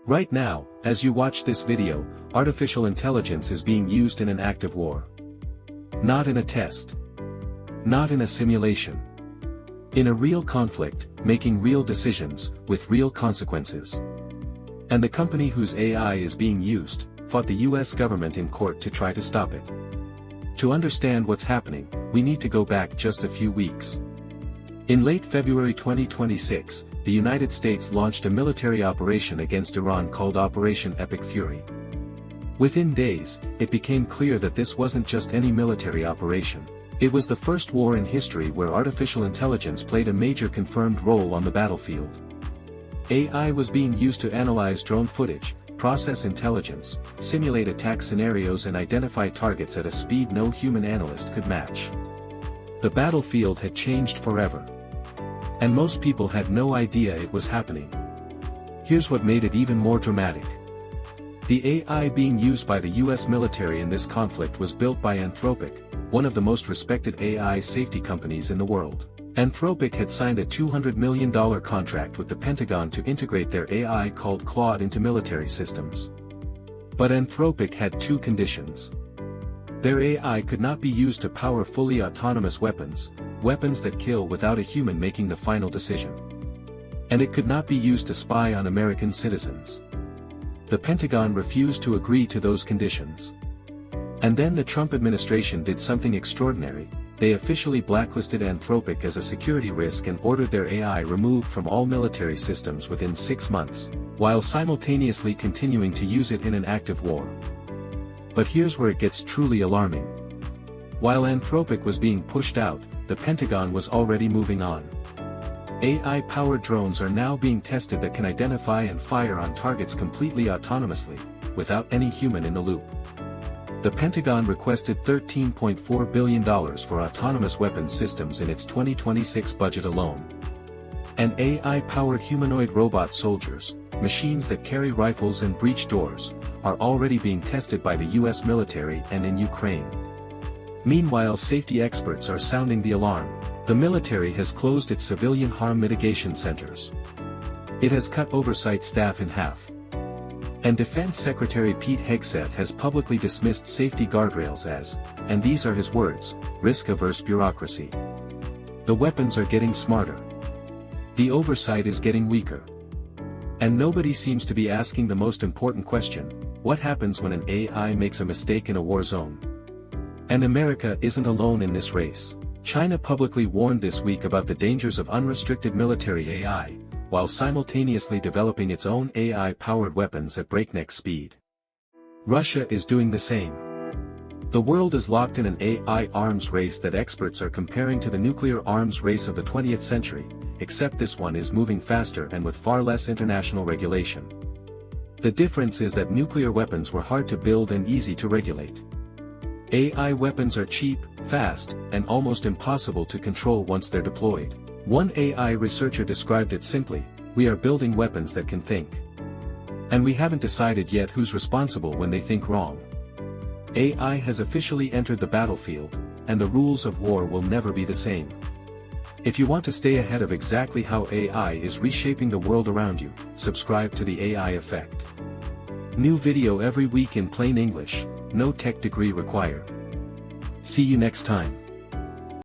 Right now, as you watch this video, artificial intelligence is being used in an active war. Not in a test. Not in a simulation. In a real conflict, making real decisions, with real consequences. And the company whose AI is being used, fought the US government in court to try to stop it. To understand what's happening, we need to go back just a few weeks. In late February 2026, the United States launched a military operation against Iran called Operation Epic Fury. Within days, it became clear that this wasn't just any military operation. It was the first war in history where artificial intelligence played a major confirmed role on the battlefield. AI was being used to analyze drone footage, process intelligence, simulate attack scenarios and identify targets at a speed no human analyst could match. The battlefield had changed forever. And most people had no idea it was happening. Here's what made it even more dramatic. The AI being used by the US military in this conflict was built by Anthropic, one of the most respected AI safety companies in the world. Anthropic had signed a $200 million contract with the Pentagon to integrate their AI called Claude into military systems. But Anthropic had two conditions. Their AI could not be used to power fully autonomous weapons, weapons that kill without a human making the final decision. And it could not be used to spy on American citizens. The Pentagon refused to agree to those conditions. And then the Trump administration did something extraordinary. They officially blacklisted Anthropic as a security risk and ordered their AI removed from all military systems within 6 months, while simultaneously continuing to use it in an active war. But here's where it gets truly alarming. While Anthropic was being pushed out, the Pentagon was already moving on. AI-powered drones are now being tested that can identify and fire on targets completely autonomously, without any human in the loop. The Pentagon requested $13.4 billion for autonomous weapons systems in its 2026 budget alone. And AI-powered humanoid robot soldiers, machines that carry rifles and breach doors, are already being tested by the US military and in Ukraine. Meanwhile, safety experts are sounding the alarm. The military has closed its civilian harm mitigation centers. It has cut oversight staff in half. And Defense Secretary Pete Hegseth has publicly dismissed safety guardrails as, and these are his words, risk-averse bureaucracy. The weapons are getting smarter. The oversight is getting weaker. And nobody seems to be asking the most important question: what happens when an AI makes a mistake in a war zone? And America isn't alone in this race. China publicly warned this week about the dangers of unrestricted military AI, while simultaneously developing its own AI-powered weapons at breakneck speed. Russia is doing the same. The world is locked in an AI arms race that experts are comparing to the nuclear arms race of the 20th century, except this one is moving faster and with far less international regulation. The difference is that nuclear weapons were hard to build and easy to regulate. AI weapons are cheap, fast, and almost impossible to control once they're deployed. One AI researcher described it simply: we are building weapons that can think. And we haven't decided yet who's responsible when they think wrong. AI has officially entered the battlefield, and the rules of war will never be the same. If you want to stay ahead of exactly how AI is reshaping the world around you, subscribe to the AI Effect. New video every week in plain English, no tech degree required. See you next time.